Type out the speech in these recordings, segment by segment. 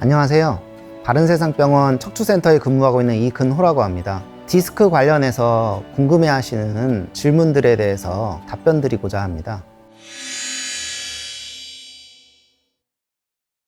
안녕하세요. 바른세상병원 척추센터에 근무하고 있는 이근호라고 합니다. 디스크 관련해서 궁금해하시는 질문들에 대해서 답변 드리고자 합니다.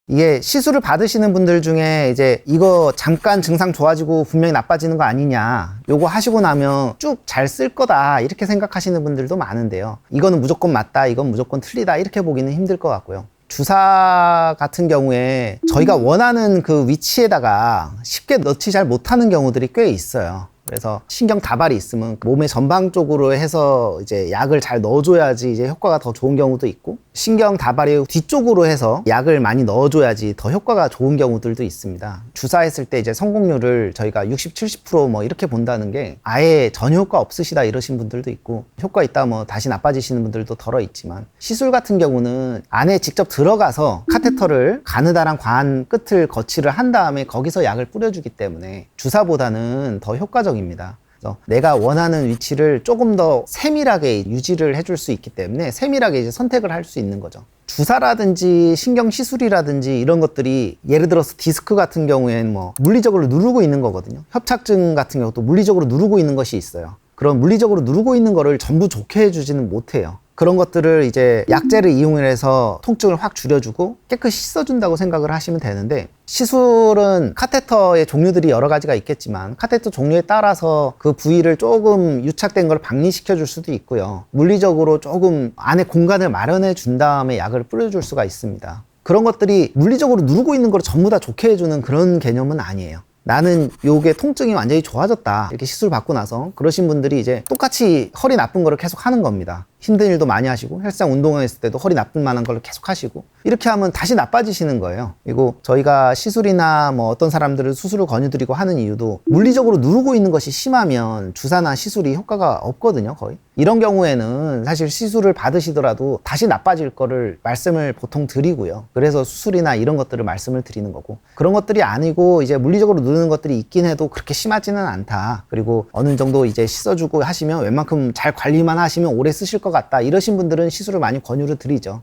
이게 시술을 받으시는 분들 중에 이제 이거 잠깐 증상 좋아지고 분명히 나빠지는 거 아니냐, 요거 하시고 나면 쭉 잘 쓸 거다 이렇게 생각하시는 분들도 많은데요, 이거는 무조건 맞다, 이건 무조건 틀리다 이렇게 보기는 힘들 것 같고요. 주사 같은 경우에 저희가 원하는 그 위치에다가 쉽게 넣지 잘 못하는 경우들이 꽤 있어요. 그래서 신경 다발이 있으면 몸의 전방쪽으로 해서 이제 약을 잘 넣어줘야지 이제 효과가 더 좋은 경우도 있고, 신경 다발이 뒤쪽으로 해서 약을 많이 넣어줘야지 더 효과가 좋은 경우들도 있습니다. 주사했을 때 이제 성공률을 저희가 60, 70% 뭐 이렇게 본다는 게 아예 전혀 효과 없으시다 이러신 분들도 있고, 효과 있다 뭐 다시 나빠지시는 분들도 덜어 있지만, 시술 같은 경우는 안에 직접 들어가서 카테터를 가느다란 관 끝을 거치를 한 다음에 거기서 약을 뿌려주기 때문에 주사보다는 더 효과적입니다. 그래서 내가 원하는 위치를 조금 더 세밀하게 유지를 해줄 수 있기 때문에 세밀하게 이제 선택을 할 수 있는 거죠. 주사라든지 신경 시술이라든지 이런 것들이 예를 들어서 디스크 같은 경우에는 뭐 물리적으로 누르고 있는 거거든요. 협착증 같은 경우도 물리적으로 누르고 있는 것이 있어요. 그런 물리적으로 누르고 있는 거를 전부 좋게 해주지는 못해요. 그런 것들을 이제 약재를 이용해서 통증을 확 줄여주고 깨끗이 씻어준다고 생각을 하시면 되는데, 시술은 카테터의 종류들이 여러 가지가 있겠지만 카테터 종류에 따라서 그 부위를 조금 유착된 걸 박리시켜 줄 수도 있고요, 물리적으로 조금 안에 공간을 마련해 준 다음에 약을 뿌려줄 수가 있습니다. 그런 것들이 물리적으로 누르고 있는 걸 전부 다 좋게 해주는 그런 개념은 아니에요. 나는 요게 통증이 완전히 좋아졌다 이렇게 시술 받고 나서 그러신 분들이 이제 똑같이 허리 나쁜 거를 계속 하는 겁니다. 힘든 일도 많이 하시고 헬스장 운동했을 때도 허리 나쁜 만한 걸 계속 하시고, 이렇게 하면 다시 나빠지시는 거예요. 그리고 저희가 시술이나 뭐 어떤 사람들은 수술을 권유드리고 하는 이유도 물리적으로 누르고 있는 것이 심하면 주사나 시술이 효과가 없거든요, 거의. 이런 경우에는 사실 시술을 받으시더라도 다시 나빠질 거를 말씀을 보통 드리고요. 그래서 수술이나 이런 것들을 말씀을 드리는 거고, 그런 것들이 아니고 이제 물리적으로 누르는 것들이 있긴 해도 그렇게 심하지는 않다, 그리고 어느 정도 이제 씻어주고 하시면 웬만큼 잘 관리만 하시면 오래 쓰실 것 같다 이러신 분들은 시술을 많이 권유를 드리죠.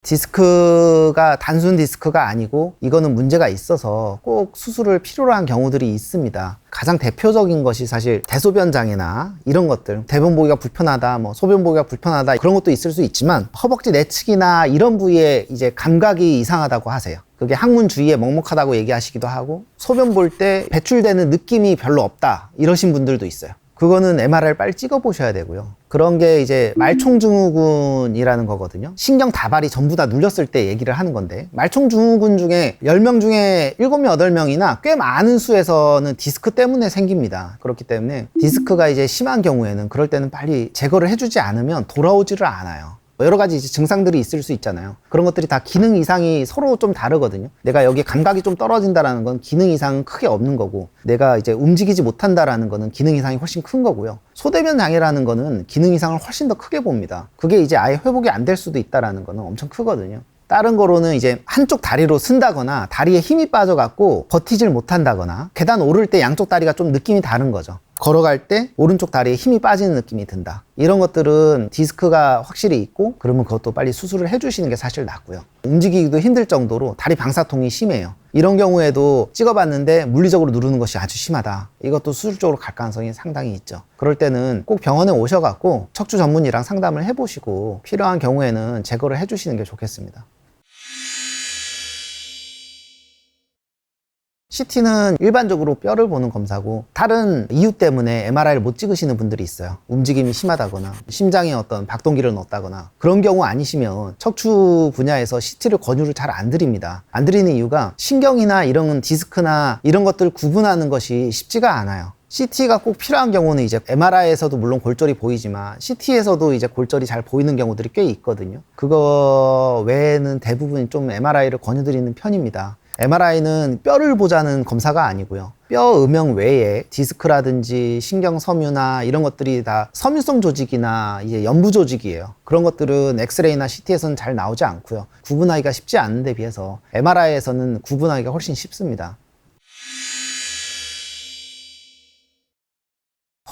디스크가 단순 디스크가 아니고 이거는 문제가 있어서 꼭 수술을 필요로 한 경우들이 있습니다. 가장 대표적인 것이 사실 대소변 장애나 이런 것들, 대변 보기가 불편하다, 뭐 소변 보기가 불편하다, 그런 것도 있을 수 있지만 허벅지 내측이나 이런 부위에 이제 감각이 이상하다고 하세요. 그게 항문 주위에 먹먹하다고 얘기하시기도 하고, 소변 볼 때 배출되는 느낌이 별로 없다 이러신 분들도 있어요. 그거는 MRI를 빨리 찍어 보셔야 되고요. 그런 게 이제 말총증후군이라는 거거든요. 신경 다발이 전부 다 눌렸을 때 얘기를 하는 건데, 말총증후군 중에 10명 중에 7명, 8명이나 꽤 많은 수에서는 디스크 때문에 생깁니다. 그렇기 때문에 디스크가 이제 심한 경우에는 그럴 때는 빨리 제거를 해주지 않으면 돌아오지를 않아요. 여러 가지 이제 증상들이 있을 수 있잖아요. 그런 것들이 다 기능 이상이 서로 좀 다르거든요. 내가 여기 감각이 좀 떨어진다라는 건 기능 이상은 크게 없는 거고, 내가 이제 움직이지 못한다라는 거는 기능 이상이 훨씬 큰 거고요. 소대변 장애라는 거는 기능 이상을 훨씬 더 크게 봅니다. 그게 이제 아예 회복이 안 될 수도 있다라는 거는 엄청 크거든요. 다른 거로는 이제 한쪽 다리로 쓴다거나 다리에 힘이 빠져갖고 버티질 못한다거나, 계단 오를 때 양쪽 다리가 좀 느낌이 다른 거죠. 걸어갈 때 오른쪽 다리에 힘이 빠지는 느낌이 든다, 이런 것들은 디스크가 확실히 있고, 그러면 그것도 빨리 수술을 해주시는 게 사실 낫고요. 움직이기도 힘들 정도로 다리 방사통이 심해요. 이런 경우에도 찍어봤는데 물리적으로 누르는 것이 아주 심하다, 이것도 수술 쪽으로 갈 가능성이 상당히 있죠. 그럴 때는 꼭 병원에 오셔갖고 척추 전문의랑 상담을 해보시고 필요한 경우에는 제거를 해주시는 게 좋겠습니다. CT는 일반적으로 뼈를 보는 검사고, 다른 이유 때문에 MRI를 못 찍으시는 분들이 있어요. 움직임이 심하다거나 심장에 어떤 박동기를 넣었다거나, 그런 경우 아니시면 척추 분야에서 CT를 권유를 잘 안 드립니다. 안 드리는 이유가 신경이나 이런 디스크나 이런 것들 구분하는 것이 쉽지가 않아요. CT가 꼭 필요한 경우는 이제 MRI에서도 물론 골절이 보이지만 CT에서도 이제 골절이 잘 보이는 경우들이 꽤 있거든요. 그거 외에는 대부분 좀 MRI를 권유드리는 편입니다. MRI는 뼈를 보자는 검사가 아니고요, 뼈 음영 외에 디스크라든지 신경 섬유나 이런 것들이 다 섬유성 조직이나 이제 연부 조직이에요. 그런 것들은 엑스레이나 CT에서는 잘 나오지 않고요, 구분하기가 쉽지 않은 데 비해서 MRI에서는 구분하기가 훨씬 쉽습니다.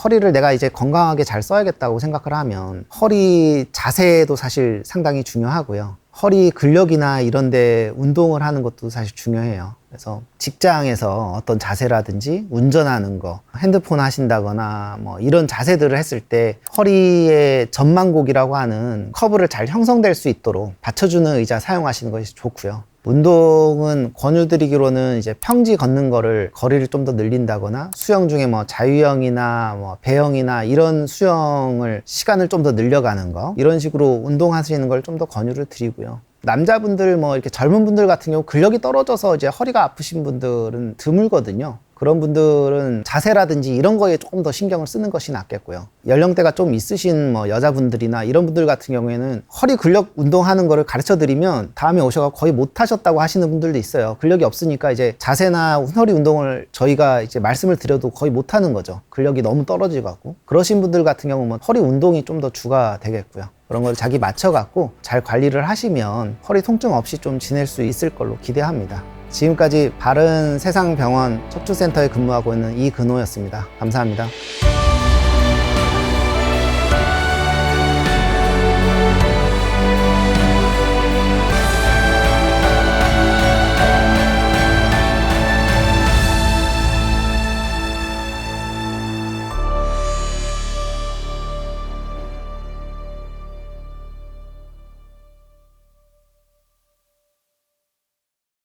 허리를 내가 이제 건강하게 잘 써야겠다고 생각을 하면 허리 자세도 사실 상당히 중요하고요. 허리 근력이나 이런 데 운동을 하는 것도 사실 중요해요. 그래서 직장에서 어떤 자세라든지 운전하는 거, 핸드폰 하신다거나 뭐 이런 자세들을 했을 때 허리의 전만곡이라고 하는 커브를 잘 형성될 수 있도록 받쳐주는 의자 사용하시는 것이 좋고요. 운동은 권유드리기로는 이제 평지 걷는 거를 거리를 좀 더 늘린다거나 수영 중에 뭐 자유형이나 뭐 배영이나 이런 수영을 시간을 좀 더 늘려가는 거, 이런 식으로 운동하시는 걸 좀 더 권유를 드리고요. 남자분들 뭐 이렇게 젊은 분들 같은 경우 근력이 떨어져서 이제 허리가 아프신 분들은 드물거든요. 그런 분들은 자세라든지 이런 거에 조금 더 신경을 쓰는 것이 낫겠고요. 연령대가 좀 있으신 뭐 여자분들이나 이런 분들 같은 경우에는 허리 근력 운동하는 거를 가르쳐 드리면 다음에 오셔서 거의 못 하셨다고 하시는 분들도 있어요. 근력이 없으니까 이제 자세나 허리 운동을 저희가 이제 말씀을 드려도 거의 못 하는 거죠. 근력이 너무 떨어지고 하고. 그러신 분들 같은 경우는 허리 운동이 좀 더 주가 되겠고요. 그런 걸 자기 맞춰갖고 잘 관리를 하시면 허리 통증 없이 좀 지낼 수 있을 걸로 기대합니다. 지금까지 바른 세상 병원 척추센터에 근무하고 있는 이근호였습니다. 감사합니다.